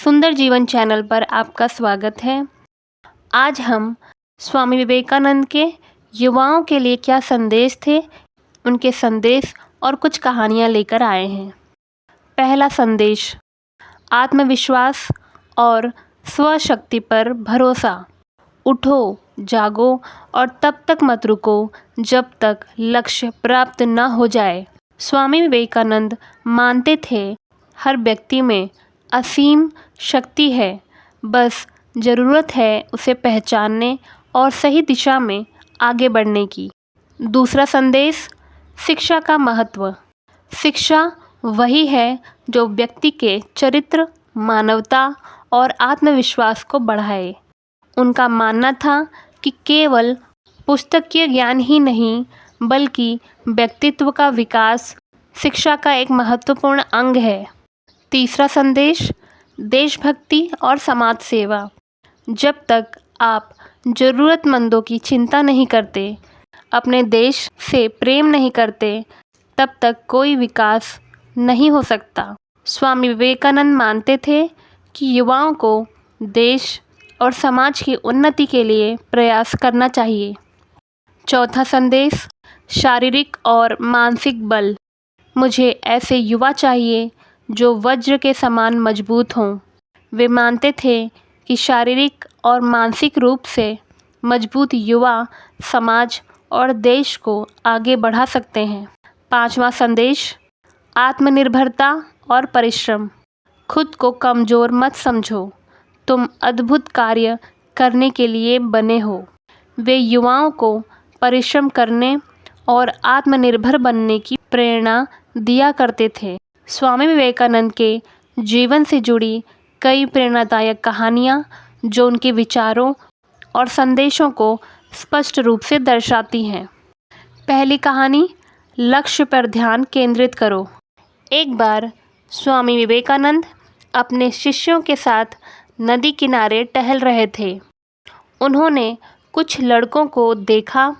सुंदर जीवन चैनल पर आपका स्वागत है। आज हम स्वामी विवेकानंद के युवाओं के लिए क्या संदेश थे, उनके संदेश और कुछ कहानियाँ लेकर आए हैं। पहला संदेश, आत्मविश्वास और स्वशक्ति पर भरोसा। उठो, जागो और तब तक मत रुको जब तक लक्ष्य प्राप्त न हो जाए। स्वामी विवेकानंद मानते थे हर व्यक्ति में असीम शक्ति है, बस ज़रूरत है उसे पहचानने और सही दिशा में आगे बढ़ने की। दूसरा संदेश, शिक्षा का महत्व। शिक्षा वही है जो व्यक्ति के चरित्र, मानवता और आत्मविश्वास को बढ़ाए। उनका मानना था कि केवल पुस्तकीय ज्ञान ही नहीं बल्कि व्यक्तित्व का विकास शिक्षा का एक महत्वपूर्ण अंग है। तीसरा संदेश, देशभक्ति और समाज सेवा। जब तक आप ज़रूरतमंदों की चिंता नहीं करते, अपने देश से प्रेम नहीं करते, तब तक कोई विकास नहीं हो सकता। स्वामी विवेकानंद मानते थे कि युवाओं को देश और समाज की उन्नति के लिए प्रयास करना चाहिए। चौथा संदेश, शारीरिक और मानसिक बल। मुझे ऐसे युवा चाहिए जो वज्र के समान मजबूत हों। वे मानते थे कि शारीरिक और मानसिक रूप से मजबूत युवा समाज और देश को आगे बढ़ा सकते हैं। पांचवा संदेश, आत्मनिर्भरता और परिश्रम। खुद को कमज़ोर मत समझो, तुम अद्भुत कार्य करने के लिए बने हो। वे युवाओं को परिश्रम करने और आत्मनिर्भर बनने की प्रेरणा दिया करते थे। स्वामी विवेकानंद के जीवन से जुड़ी कई प्रेरणादायक कहानियाँ जो उनके विचारों और संदेशों को स्पष्ट रूप से दर्शाती हैं। पहली कहानी, लक्ष्य पर ध्यान केंद्रित करो। एक बार स्वामी विवेकानंद अपने शिष्यों के साथ नदी किनारे टहल रहे थे। उन्होंने कुछ लड़कों को देखा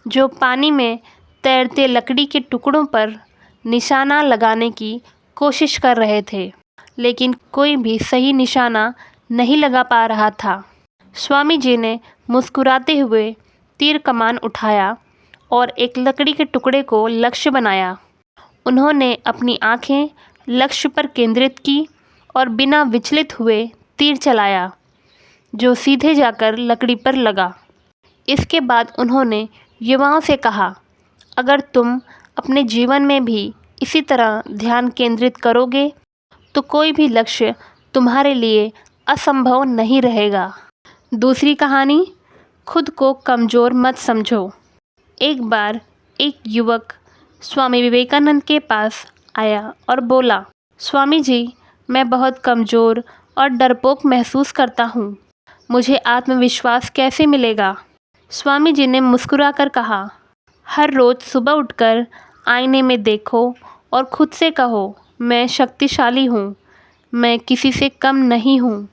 जो पानी में तैरते लकड़ी के टुकड़ों पर निशाना लगाने की कोशिश कर रहे थे, लेकिन कोई भी सही निशाना नहीं लगा पा रहा था। स्वामी जी ने मुस्कुराते हुए तीर कमान उठाया और एक लकड़ी के टुकड़े को लक्ष्य बनाया। उन्होंने अपनी आंखें लक्ष्य पर केंद्रित की और बिना विचलित हुए तीर चलाया, जो सीधे जाकर लकड़ी पर लगा। इसके बाद उन्होंने युवाओं से कहा, अगर तुम अपने जीवन में भी इसी तरह ध्यान केंद्रित करोगे तो कोई भी लक्ष्य तुम्हारे लिए असंभव नहीं रहेगा। दूसरी कहानी, खुद को कमज़ोर मत समझो। एक बार एक युवक स्वामी विवेकानंद के पास आया और बोला, स्वामी जी, मैं बहुत कमज़ोर और डरपोक महसूस करता हूँ। मुझे आत्मविश्वास कैसे मिलेगा? स्वामी जी ने मुस्कुराकर कहा, हर रोज़ सुबह उठकर आईने में देखो और खुद से कहो, मैं शक्तिशाली हूँ, मैं किसी से कम नहीं हूँ।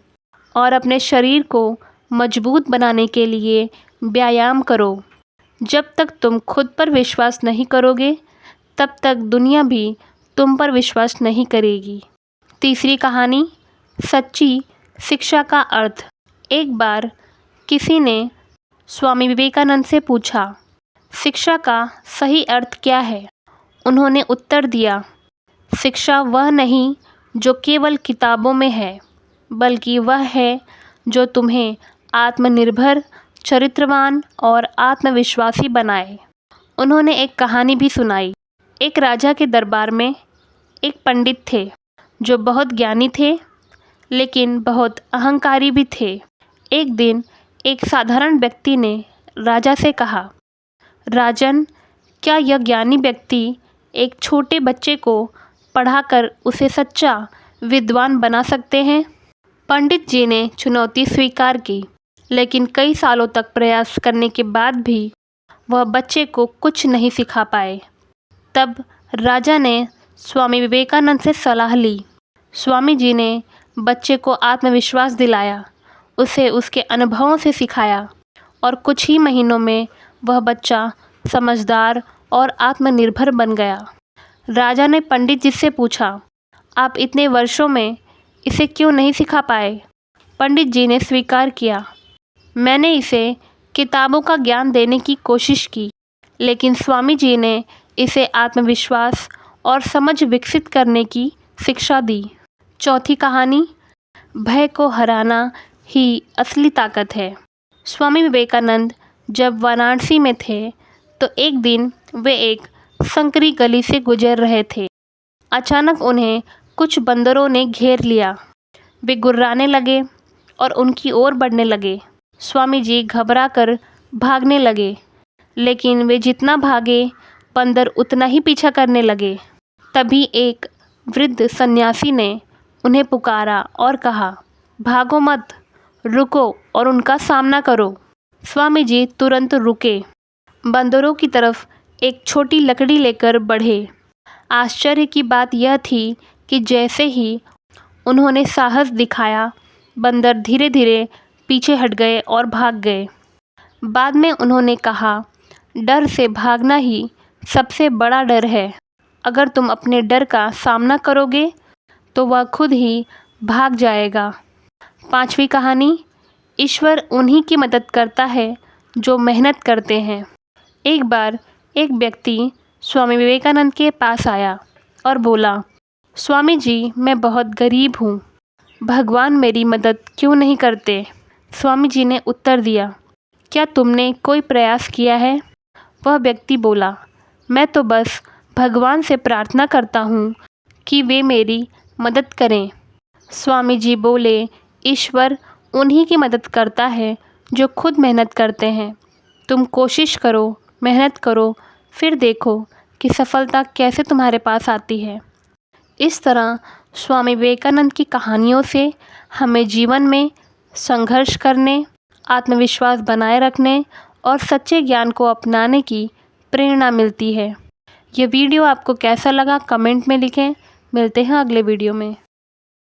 और अपने शरीर को मजबूत बनाने के लिए व्यायाम करो। जब तक तुम खुद पर विश्वास नहीं करोगे, तब तक दुनिया भी तुम पर विश्वास नहीं करेगी। तीसरी कहानी, सच्ची शिक्षा का अर्थ। एक बार किसी ने स्वामी विवेकानंद से पूछा, शिक्षा का सही अर्थ क्या है? उन्होंने उत्तर दिया, शिक्षा वह नहीं जो केवल किताबों में है, बल्कि वह है जो तुम्हें आत्मनिर्भर, चरित्रवान और आत्मविश्वासी बनाए। उन्होंने एक कहानी भी सुनाई। एक राजा के दरबार में एक पंडित थे जो बहुत ज्ञानी थे, लेकिन बहुत अहंकारी भी थे। एक दिन एक साधारण व्यक्ति ने राजा से कहा, राजन, क्या यह ज्ञानी व्यक्ति एक छोटे बच्चे को पढ़ाकर उसे सच्चा विद्वान बना सकते हैं? पंडित जी ने चुनौती स्वीकार की, लेकिन कई सालों तक प्रयास करने के बाद भी वह बच्चे को कुछ नहीं सिखा पाए। तब राजा ने स्वामी विवेकानंद से सलाह ली। स्वामी जी ने बच्चे को आत्मविश्वास दिलाया, उसे उसके अनुभवों से सिखाया और कुछ ही महीनों में वह बच्चा समझदार और आत्मनिर्भर बन गया। राजा ने पंडित जी से पूछा, आप इतने वर्षों में इसे क्यों नहीं सिखा पाए? पंडित जी ने स्वीकार किया, मैंने इसे किताबों का ज्ञान देने की कोशिश की, लेकिन स्वामी जी ने इसे आत्मविश्वास और समझ विकसित करने की शिक्षा दी। चौथी कहानी, भय को हराना ही असली ताकत है। स्वामी विवेकानंद जब वाराणसी में थे तो एक दिन वे एक संकरी गली से गुजर रहे थे। अचानक उन्हें कुछ बंदरों ने घेर लिया। वे गुर्राने लगे और उनकी ओर बढ़ने लगे। स्वामी जी घबरा कर भागने लगे, लेकिन वे जितना भागे बंदर उतना ही पीछा करने लगे। तभी एक वृद्ध सन्यासी ने उन्हें पुकारा और कहा, भागो मत, रुको और उनका सामना करो। स्वामी जी तुरंत रुके, बंदरों की तरफ एक छोटी लकड़ी लेकर बढ़े। आश्चर्य की बात यह थी कि जैसे ही उन्होंने साहस दिखाया, बंदर धीरे धीरे पीछे हट गए और भाग गए। बाद में उन्होंने कहा, डर से भागना ही सबसे बड़ा डर है। अगर तुम अपने डर का सामना करोगे तो वह खुद ही भाग जाएगा। पांचवी कहानी, ईश्वर उन्हीं की मदद करता है जो मेहनत करते हैं। एक बार एक व्यक्ति स्वामी विवेकानंद के पास आया और बोला, स्वामी जी, मैं बहुत गरीब हूँ, भगवान मेरी मदद क्यों नहीं करते? स्वामी जी ने उत्तर दिया, क्या तुमने कोई प्रयास किया है? वह व्यक्ति बोला, मैं तो बस भगवान से प्रार्थना करता हूँ कि वे मेरी मदद करें। स्वामी जी बोले, ईश्वर उन्हीं की मदद करता है जो खुद मेहनत करते हैं। तुम कोशिश करो, मेहनत करो, फिर देखो कि सफलता कैसे तुम्हारे पास आती है। इस तरह स्वामी विवेकानंद की कहानियों से हमें जीवन में संघर्ष करने, आत्मविश्वास बनाए रखने और सच्चे ज्ञान को अपनाने की प्रेरणा मिलती है। ये वीडियो आपको कैसा लगा कमेंट में लिखें। मिलते हैं अगले वीडियो में।